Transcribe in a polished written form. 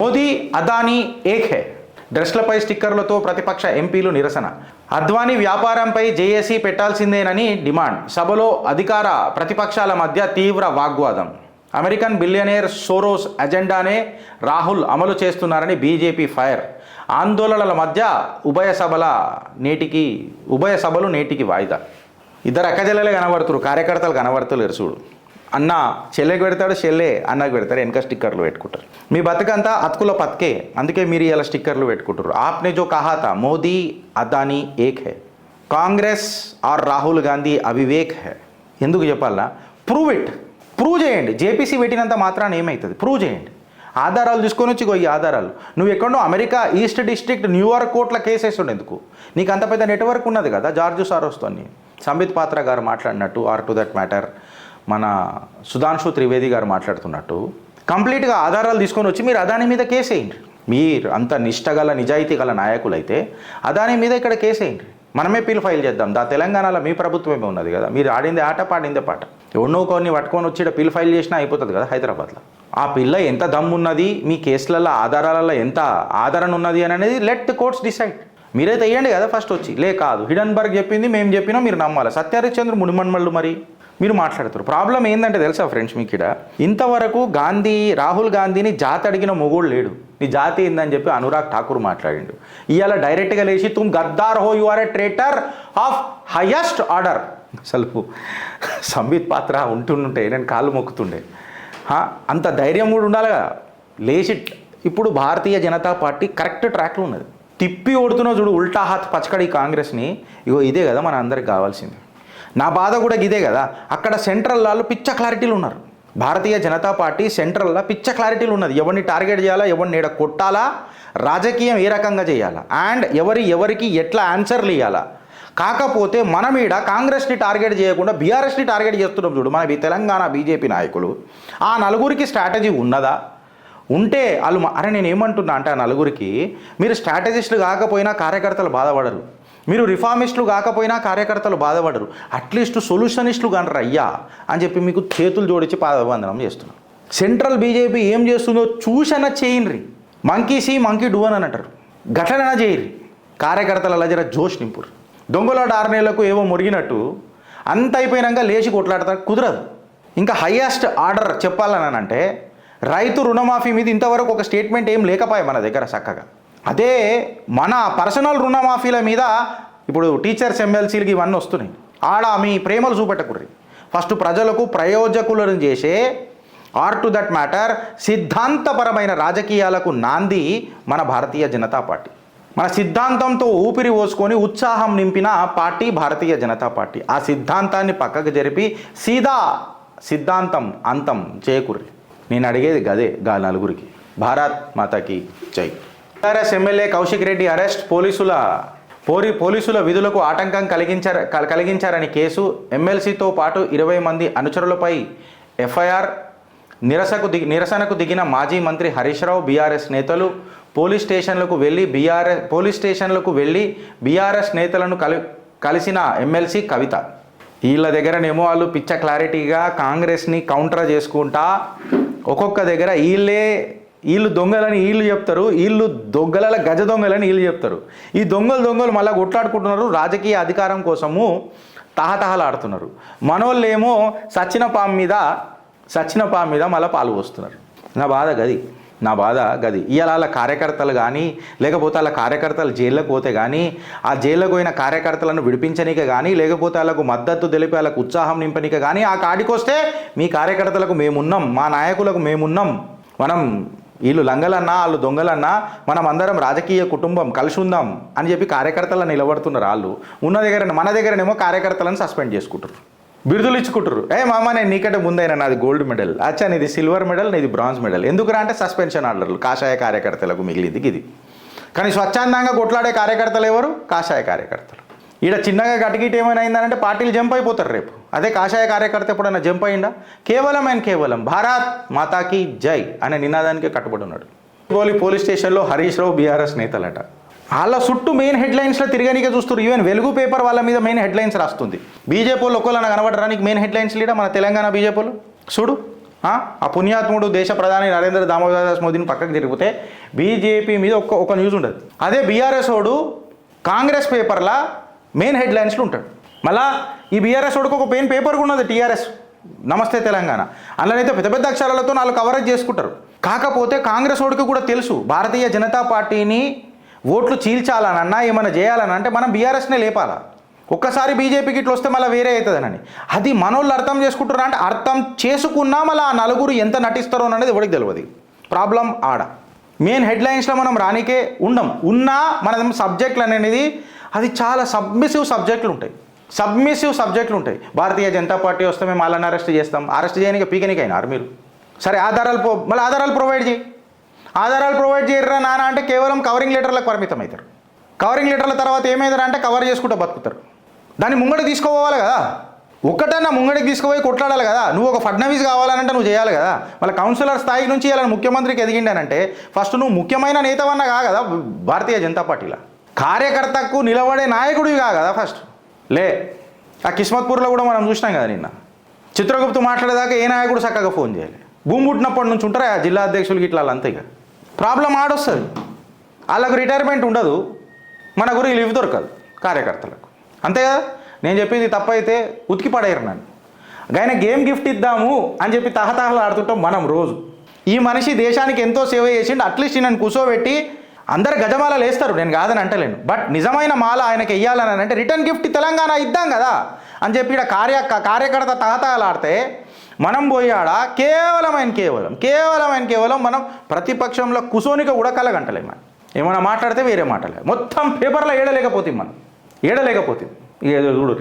మోదీ అదానీ ఏక్ హై డ్రెస్లపై స్టిక్కర్లతో ప్రతిపక్ష ఎంపీలు నిరసన. అద్వానీ వ్యాపారంపై జేఏసీ పెట్టాల్సిందేనని డిమాండ్. సభలో అధికార ప్రతిపక్షాల మధ్య తీవ్ర వాగ్వాదం. అమెరికన్ బిలియనేర్ సోరోస్ అజెండానే రాహుల్ అమలు చేస్తున్నారని బీజేపీ ఫైర్. ఆందోళనల మధ్య ఉభయ సభలు నేటికి వాయిదా. ఇద్దరు అక్కజల్లలే కనబడుతున్నారు, కార్యకర్తలు కనబడతలేరు. చూడు, అన్న చెల్లెకి పెడతాడు, చెల్లె అన్నకు పెడతారు, వెనక స్టిక్కర్లు పెట్టుకుంటారు. మీ బతుకంతా అతుకుల పతికే, అందుకే మీరు ఇలా స్టిక్కర్లు పెట్టుకుంటారు. ఆప్నే జో కహా థా మోదీ అదానీ ఏక్ హై, కాంగ్రెస్ ఆర్ రాహుల్ గాంధీ అవివేక్ హై. ఎందుకు చెప్పాలా? ప్రూవ్ చేయండి. జేపీసీ పెట్టినంత మాత్రాన్ని ఏమవుతుంది? ప్రూవ్ చేయండి. ఆధారాలు తీసుకొని వచ్చి ఈ ఆధారాలు. నువ్వు ఎక్కడో అమెరికా ఈస్ట్ డిస్ట్రిక్ట్ న్యూయార్క్ కోర్టులో కేసు వేస్తుండే ఎందుకు? నీకు అంత పెద్ద నెట్వర్క్ ఉన్నది కదా జార్జ్ సారోస్తో. సంబిత్ పాత్ర గారు మాట్లాడినట్టు, ఆర్ టు దట్ మ్యాటర్ మన సుధాంశు త్రివేది గారు మాట్లాడుతున్నట్టు కంప్లీట్గా ఆధారాలు తీసుకొని వచ్చి మీరు అదానీ మీద కేసు వేయండి. మీరు అంత నిష్టగల నిజాయితీ గల నాయకులైతే అదానీ మీద ఇక్కడ కేసు వేయండి. మనమే పిల్ ఫైల్ చేద్దాం. తెలంగాణలో మీ ప్రభుత్వమే ఉన్నది కదా, మీరు ఆడిందే ఆట పాడిందే పాట. ఎవరినో కొన్ని పట్టుకొని వచ్చి పిల్ ఫైల్ చేసినా అయిపోతుంది కదా హైదరాబాద్లో. ఆ పిల్ల ఎంత దమ్మున్నది, మీ కేసులలో ఆధారాలలో ఎంత ఆదరణ ఉన్నది అని అనేది లెట్ ది కోర్ట్స్ డిసైడ్. మీరైతే వేయండి కదా ఫస్ట్ వచ్చి. కాదు హిడన్బర్గ్ చెప్పింది మేము చెప్పినా మీరు నమ్మాలి. సత్యహరిశ్చంద్ర మునిమన్మళ్ళు మరి మీరు మాట్లాడుతారు. ప్రాబ్లం ఏంటంటే తెలుసా ఫ్రెండ్స్, మీకు ఇక్కడ ఇంతవరకు రాహుల్ గాంధీని జాతి అడిగిన మొగోడు లేడు. నీ జాతి ఏందని చెప్పి అనురాగ్ ఠాకూర్ మాట్లాడిండు. ఇవాళ డైరెక్ట్గా లేచి తుమ్ గద్దార్ హో, you are a traitor of highest order. అసలు సంబిత్ పాత్ర ఉంటుంటే నేను కాళ్ళు మొక్కుతుండే. అంత ధైర్యం కూడా ఉండాలి కదా. లేచి ఇప్పుడు భారతీయ జనతా పార్టీ కరెక్ట్ ట్రాక్లో ఉన్నది. తిప్పి ఓడుతున్నా చూడు ఉల్టా హాత్ పచ్చకడి కాంగ్రెస్ని. ఇదే కదా మన అందరికి కావాల్సింది. నా బాధ కూడా ఇదే కదా. అక్కడ సెంట్రల్లో పిచ్చ క్లారిటీలు ఉన్నారు. భారతీయ జనతా పార్టీ సెంట్రల్లో పిచ్చ క్లారిటీలు ఉన్నది. ఎవరిని టార్గెట్ చేయాలా, ఎవరిని ఏడ కొట్టాలా, రాజకీయం ఏ రకంగా చేయాలా, అండ్ ఎవరికి ఎట్లా ఆన్సర్లు ఇవ్వాలా. కాకపోతే మనం ఈడ కాంగ్రెస్ని టార్గెట్ చేయకుండా బీఆర్ఎస్ని టార్గెట్ చేస్తున్నాం చూడు మన తెలంగాణ బీజేపీ నాయకులు. ఆ నలుగురికి స్ట్రాటజీ ఉన్నదా? ఉంటే వాళ్ళు నేను ఏమంటున్నా అంటే, ఆ నలుగురికి మీరు స్ట్రాటజిస్టులు కాకపోయినా కార్యకర్తలు బాధపడరు, మీరు రిఫార్మిస్టులు కాకపోయినా కార్యకర్తలు బాధపడరు, అట్లీస్ట్ సొల్యూషనిస్టులు కానరు అయ్యా అని చెప్పి మీకు చేతులు జోడించి పాదవందనం చేస్తున్నాం. సెంట్రల్ బీజేపీ ఏం చేస్తుందో చూసన చేయండి. మంకీ సీ మంకీ డూ అని అంటారు. ఘటన చేయరు. కార్యకర్తల జర జోష్ నింపురు. దొంగల 6 నెలలకు ఏవో మురిగినట్టు అంత అయిపోయినాక లేచి కొట్లాడతారు, కుదరదు. ఇంకా హయ్యెస్ట్ ఆర్డర్ చెప్పాలని అంటే రైతు రుణమాఫీ మీద ఇంతవరకు ఒక స్టేట్మెంట్ ఏం లేకపోయా మన దగ్గర చక్కగా. అదే మన పర్సనల్ రుణమాఫీల మీద ఇప్పుడు టీచర్స్ ఎమ్మెల్సీలకి ఇవన్నీ వస్తున్నాయి. ఆడ మీ ప్రేమలు చూపెట్టకుర్రి. ఫస్ట్ ప్రజలకు ప్రయోజకులను చేసే ఆర్ టు దట్ మ్యాటర్ సిద్ధాంతపరమైన రాజకీయాలకు నాంది మన భారతీయ జనతా పార్టీ. మన సిద్ధాంతంతో ఊపిరి పోసుకొని ఉత్సాహం నింపిన పార్టీ భారతీయ జనతా పార్టీ. ఆ సిద్ధాంతాన్ని పక్కకు జరిపి సీదా సిద్ధాంతం అంతం చేయకుర్రి. నేను అడిగేది గదే నలుగురికి. భారత్ మాతాకి జై. TRS MLA Kaushik Reddy arrest. పోలీసుల విధులకు ఆటంకం కలిగించారని కేసు. ఎమ్మెల్సీతో పాటు 20 మంది అనుచరులపై ఎఫ్ఐఆర్. నిరసనకు దిగిన మాజీ మంత్రి హరీష్ రావు, బీఆర్ఎస్ నేతలు పోలీస్ స్టేషన్లకు వెళ్ళి బీఆర్ఎస్ నేతలను కలిసిన ఎమ్మెల్సీ కవిత. వీళ్ళ దగ్గరనేమో వాళ్ళు పిచ్చ క్లారిటీగా కాంగ్రెస్ని కౌంటర్ చేసుకుంటా ఒక్కొక్క దగ్గర వీళ్ళు దొంగలని వీళ్ళు చెప్తారు, వీళ్ళు దొంగల గజ దొంగలని వీళ్ళు చెప్తారు. ఈ దొంగలు మళ్ళీ కొట్లాడుకుంటున్నారు. రాజకీయ అధికారం కోసము తహతహలాడుతున్నారు. మనోళ్ళేమో సచ్చిన పాము మీద మళ్ళీ పాలు పోస్తున్నారు. నా బాధ గది. ఇవాళ వాళ్ళ కార్యకర్తలు కానీ, లేకపోతే వాళ్ళ కార్యకర్తలు జైల్లోకి పోతే కానీ, ఆ జైల్లోకి పోయిన కార్యకర్తలను విడిపించనీక కానీ, లేకపోతే వాళ్ళకు మద్దతు తెలిపి వాళ్ళకు ఉత్సాహం నింపనీక కానీ, ఆ కాడికొస్తే మీ కార్యకర్తలకు మేమున్నాం, మా నాయకులకు మేమున్నాం, మనం వీళ్ళు లంగలన్నా వాళ్ళు దొంగలన్నా మనం అందరం రాజకీయ కుటుంబం కలిసి ఉందాం అని చెప్పి కార్యకర్తలను నిలబడుతున్నారు. వాళ్ళు మన దగ్గరనేమో కార్యకర్తలను సస్పెండ్ చేసుకుంటారు, బిరుదులు ఇచ్చుకుంటారు. మామ నేను నీకంటే ముందైనా నాది గోల్డ్ మెడల్, అచ్చా నీది సిల్వర్ మెడల్, నీది బ్రాంజ్ మెడల్. ఎందుకురా అంటే సస్పెన్షన్ ఆర్డర్లు కాషాయ కార్యకర్తలకు మిగిలింది ఇది. కానీ స్వచ్ఛందంగా కొట్లాడే కార్యకర్తలు ఎవరు? కాషాయ కార్యకర్తలు. ఈడ చిన్నగా గటిగిట్ ఏమైనా అయిందనంటే పార్టీలు జంప్ అయిపోతారు రేపు. అదే కాషాయ కార్యకర్త ఎప్పుడైనా జంప్ అయిందా? కేవలం భారత్ మాతాకి జై అనే నినాదానికి కట్టుబడి ఉన్నాడు. పోలీస్ స్టేషన్లో హరీష్ రావు బీఆర్ఎస్ నేతలట. వాళ్ళ చుట్టూ మెయిన్ హెడ్లైన్స్లో తిరగనికే చూస్తారు. ఈవెన్ వెలుగు పేపర్ వాళ్ళ మీద మెయిన్ హెడ్లైన్స్ రాస్తుంది. బీజేపీ వాళ్ళు ఒకళ్ళని కనబడరా నీకు మెయిన్ హెడ్లైన్స్ లీడ మన తెలంగాణ బీజేపీలు? చూడు ఆ పుణ్యాత్ముడు దేశ ప్రధాని నరేంద్ర దామోదర్ దాస్ మోదీని పక్కకు తిరిగితే బీజేపీ మీద ఒక న్యూస్ ఉండదు. అదే బీఆర్ఎస్ వాడు కాంగ్రెస్ పేపర్లా మెయిన్ హెడ్లైన్స్లో ఉంటాడు. మళ్ళా ఈ బీఆర్ఎస్ వాడికి ఒక పెయిన్ పేపర్ కూడా ఉన్నది, టీఆర్ఎస్ నమస్తే తెలంగాణ. అందులోనైతే పెద్ద పెద్ద అక్షరాలతో వాళ్ళు కవరేజ్ చేసుకుంటారు. కాకపోతే కాంగ్రెస్ వాడికి కూడా తెలుసు భారతీయ జనతా పార్టీని ఓట్లు చీల్చాలనన్నా ఏమైనా చేయాలని అంటే మనం బీఆర్ఎస్నే లేపాలా. ఒక్కసారి బీజేపీకి ఇట్లా వస్తే మళ్ళీ వేరే అవుతుందని అది మనోళ్ళు అర్థం చేసుకుంటారా అంటే అర్థం చేసుకున్నా మళ్ళీ ఆ నలుగురు ఎంత నటిస్తారో అనేది ఎవరికి తెలియదు. ప్రాబ్లం ఆడ మెయిన్ హెడ్లైన్స్లో మనం రానికే ఉన్నా మన సబ్జెక్టులు అనేది అది చాలా సబ్మిసివ్ సబ్జెక్టులు ఉంటాయి. భారతీయ జనతా పార్టీ వస్తే మేము వాళ్ళని అరెస్ట్ చేస్తాం, అరెస్ట్ చేయడానికి పీకనికి అయినారు మీరు. సరే మళ్ళీ ఆధారాలు ప్రొవైడ్ చేయరా నాన్న అంటే కేవలం కవరింగ్ లెటర్లకు పరిమితం అవుతారు. కవరింగ్ లెటర్ల తర్వాత ఏమైందంటే అంటే కవర్ చేసుకుంటూ బతుకుతారు. దాన్ని ముంగడికి తీసుకోవాలి కదా, ఒక్కటన్నా ముంగడికి తీసుకుపోయి కొట్లాడాలి కదా. నువ్వు ఒక ఫడ్నవీస్ కావాలంటే నువ్వు చేయాలి కదా. మళ్ళీ కౌన్సిలర్ స్థాయి నుంచి ఇలా ముఖ్యమంత్రికి ఎదిగిండానంటే ఫస్ట్ నువ్వు ముఖ్యమైన నేతవన్నా కదా భారతీయ జనతా పార్టీలో. కార్యకర్తకు నిలబడే నాయకుడివి కదా ఫస్ట్. ఆ కిస్మత్పూర్లో కూడా మనం చూసినాం కదా నిన్న. చిత్రగుప్తు మాట్లాడేదాకా ఏ నాయకుడు చక్కగా ఫోన్ చేయాలి. భూమి పుట్టినప్పటి నుంచి ఉంటారా జిల్లా అధ్యక్షులకి ఇట్లా అంతే. ఇక ప్రాబ్లం ఆడొస్తుంది. వాళ్ళకు రిటైర్మెంట్ ఉండదు, మన గురి లివ్ దొరకదు కార్యకర్తలకు, అంతే కదా. నేను చెప్పింది తప్పైతే ఉతికి పడేయరు నన్ను. ఆయన గేమ్ గిఫ్ట్ ఇద్దాము అని చెప్పి తహతహలు ఆడుతుంటాం మనం రోజు. ఈ మనిషి దేశానికి ఎంతో సేవ చేసిండు, అట్లీస్ట్ నన్ను కూర్చోబెట్టి అందరు గజమాలలు వేస్తారు, నేను కాదని అంటలేను. బట్ నిజమైన మాల ఆయనకి వెయ్యాలని అంటే రిటర్న్ గిఫ్ట్ తెలంగాణ ఇద్దాం కదా అని చెప్పి ఇక్కడ కార్యకర్త తహతహలు ఆడితే మనం పోయాడా కేవలం మనం ప్రతిపక్షంలో కుసోనిక కూడా కలగంటలేము. ఏమైనా మాట్లాడితే వేరే మాటలే, మొత్తం పేపర్లో ఏడలేకపోతే ఏదో చూడు.